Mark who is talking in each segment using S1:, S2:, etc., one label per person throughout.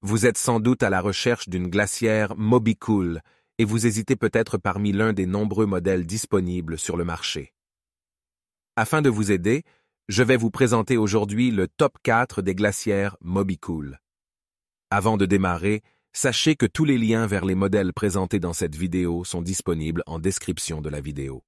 S1: Vous êtes sans doute à la recherche d'une glacière MobiCool et vous hésitez peut-être parmi l'un des nombreux modèles disponibles sur le marché. Afin de vous aider, je vais vous présenter aujourd'hui le top 4 des glacières MobiCool. Avant de démarrer, sachez que tous les liens vers les modèles présentés dans cette vidéo sont disponibles en description de la vidéo.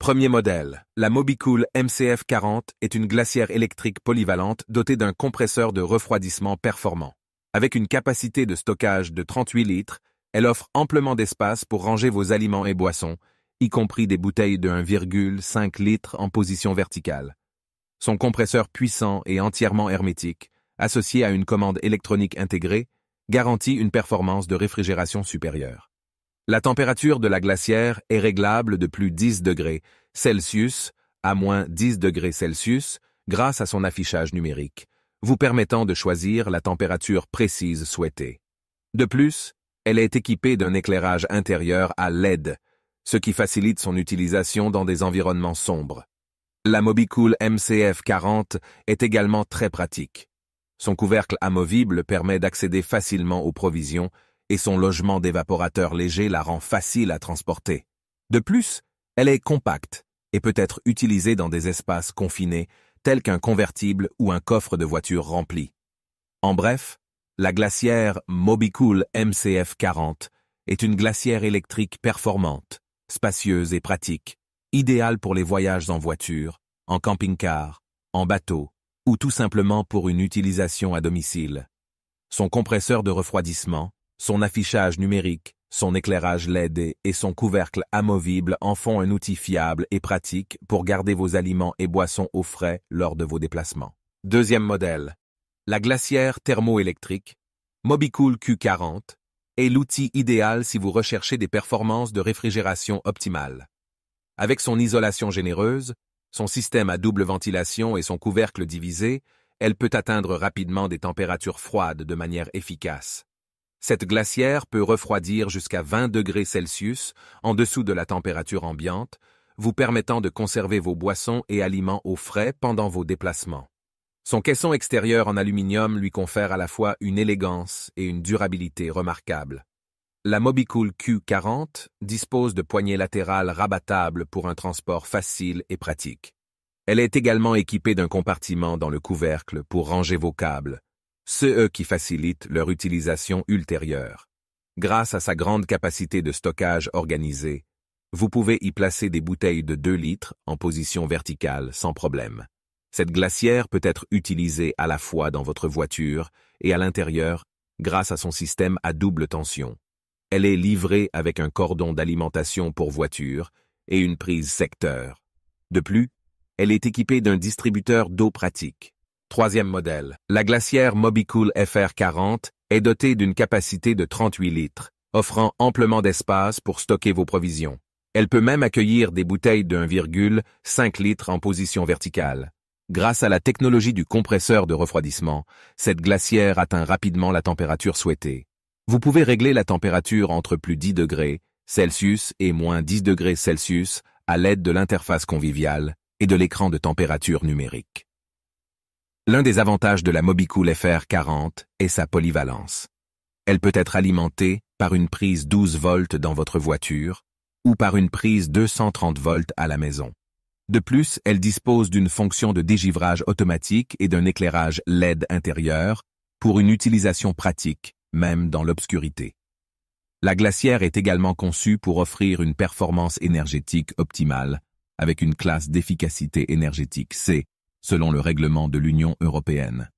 S1: Premier modèle, la MobiCool MCF40 est une glacière électrique polyvalente dotée d'un compresseur de refroidissement performant. Avec une capacité de stockage de 38 litres, elle offre amplement d'espace pour ranger vos aliments et boissons, y compris des bouteilles de 1,5 litres en position verticale. Son compresseur puissant et entièrement hermétique, associé à une commande électronique intégrée, garantit une performance de réfrigération supérieure. La température de la glacière est réglable de plus 10 degrés Celsius à moins 10 degrés Celsius grâce à son affichage numérique, vous permettant de choisir la température précise souhaitée. De plus, elle est équipée d'un éclairage intérieur à LED, ce qui facilite son utilisation dans des environnements sombres. La MobiCool MCF40 est également très pratique. Son couvercle amovible permet d'accéder facilement aux provisions et son logement d'évaporateur léger la rend facile à transporter. De plus, elle est compacte et peut être utilisée dans des espaces confinés tels qu'un convertible ou un coffre de voiture rempli. En bref, la glacière MobiCool MCF40 est une glacière électrique performante, spacieuse et pratique, idéale pour les voyages en voiture, en camping-car, en bateau ou tout simplement pour une utilisation à domicile. Son compresseur de refroidissement, son affichage numérique, son éclairage LED et son couvercle amovible en font un outil fiable et pratique pour garder vos aliments et boissons au frais lors de vos déplacements. Deuxième modèle, la glacière thermoélectrique MobiCool Q40 est l'outil idéal si vous recherchez des performances de réfrigération optimales. Avec son isolation généreuse, son système à double ventilation et son couvercle divisé, elle peut atteindre rapidement des températures froides de manière efficace. Cette glacière peut refroidir jusqu'à 20 degrés Celsius en dessous de la température ambiante, vous permettant de conserver vos boissons et aliments au frais pendant vos déplacements. Son caisson extérieur en aluminium lui confère à la fois une élégance et une durabilité remarquables. La MobiCool Q40 dispose de poignées latérales rabattables pour un transport facile et pratique. Elle est également équipée d'un compartiment dans le couvercle pour ranger vos câbles, ceux qui facilitent leur utilisation ultérieure. Grâce à sa grande capacité de stockage organisée, vous pouvez y placer des bouteilles de 2 litres en position verticale sans problème. Cette glacière peut être utilisée à la fois dans votre voiture et à l'intérieur grâce à son système à double tension. Elle est livrée avec un cordon d'alimentation pour voiture et une prise secteur. De plus, elle est équipée d'un distributeur d'eau pratique. Troisième modèle, la glacière MobiCool FR40 est dotée d'une capacité de 38 litres, offrant amplement d'espace pour stocker vos provisions. Elle peut même accueillir des bouteilles de 1,5 litres en position verticale. Grâce à la technologie du compresseur de refroidissement, cette glacière atteint rapidement la température souhaitée. Vous pouvez régler la température entre plus 10 degrés Celsius et moins 10 degrés Celsius à l'aide de l'interface conviviale et de l'écran de température numérique. L'un des avantages de la MobiCool FR40 est sa polyvalence. Elle peut être alimentée par une prise 12 volts dans votre voiture ou par une prise 230 volts à la maison. De plus, elle dispose d'une fonction de dégivrage automatique et d'un éclairage LED intérieur pour une utilisation pratique, même dans l'obscurité. La glacière est également conçue pour offrir une performance énergétique optimale avec une classe d'efficacité énergétique C, selon le règlement de l'Union européenne.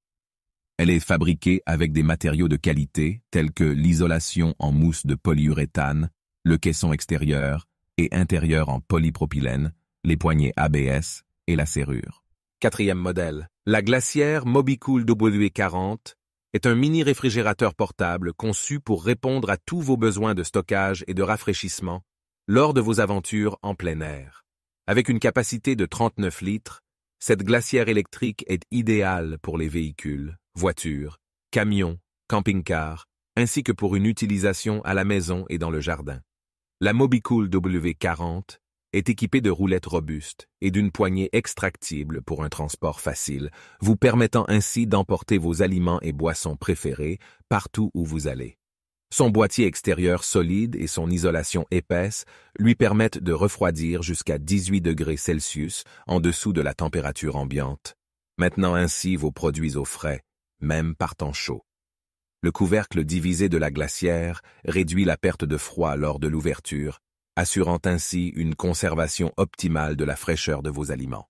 S1: Elle est fabriquée avec des matériaux de qualité tels que l'isolation en mousse de polyuréthane, le caisson extérieur et intérieur en polypropylène, les poignées ABS et la serrure. Quatrième modèle, la glacière MobiCool W40 est un mini-réfrigérateur portable conçu pour répondre à tous vos besoins de stockage et de rafraîchissement lors de vos aventures en plein air. Avec une capacité de 39 litres, cette glacière électrique est idéale pour les véhicules, voitures, camions, camping-cars, ainsi que pour une utilisation à la maison et dans le jardin. La MobiCool W40 est équipé de roulettes robustes et d'une poignée extractible pour un transport facile, vous permettant ainsi d'emporter vos aliments et boissons préférés partout où vous allez. Son boîtier extérieur solide et son isolation épaisse lui permettent de refroidir jusqu'à 18 degrés Celsius en dessous de la température ambiante, maintenant ainsi vos produits au frais, même par temps chaud. Le couvercle divisé de la glacière réduit la perte de froid lors de l'ouverture, assurant ainsi une conservation optimale de la fraîcheur de vos aliments.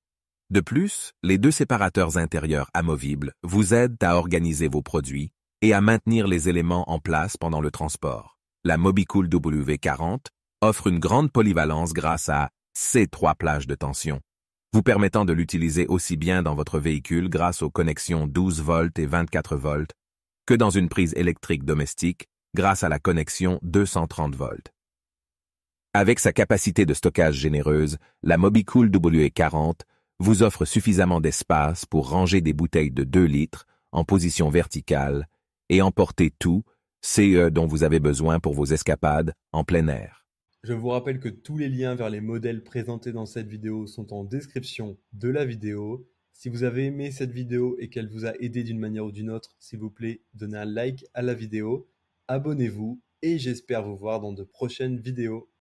S1: De plus, les deux séparateurs intérieurs amovibles vous aident à organiser vos produits et à maintenir les éléments en place pendant le transport. La Mobicool W40 offre une grande polyvalence grâce à ses 3 plages de tension, vous permettant de l'utiliser aussi bien dans votre véhicule grâce aux connexions 12 volts et 24 volts que dans une prise électrique domestique grâce à la connexion 230 volts. Avec sa capacité de stockage généreuse, la Mobicool W40 vous offre suffisamment d'espace pour ranger des bouteilles de 2 litres en position verticale et emporter tout, ce dont vous avez besoin pour vos escapades en plein air.
S2: Je vous rappelle que tous les liens vers les modèles présentés dans cette vidéo sont en description de la vidéo. Si vous avez aimé cette vidéo et qu'elle vous a aidé d'une manière ou d'une autre, s'il vous plaît, donnez un like à la vidéo, abonnez-vous et j'espère vous voir dans de prochaines vidéos.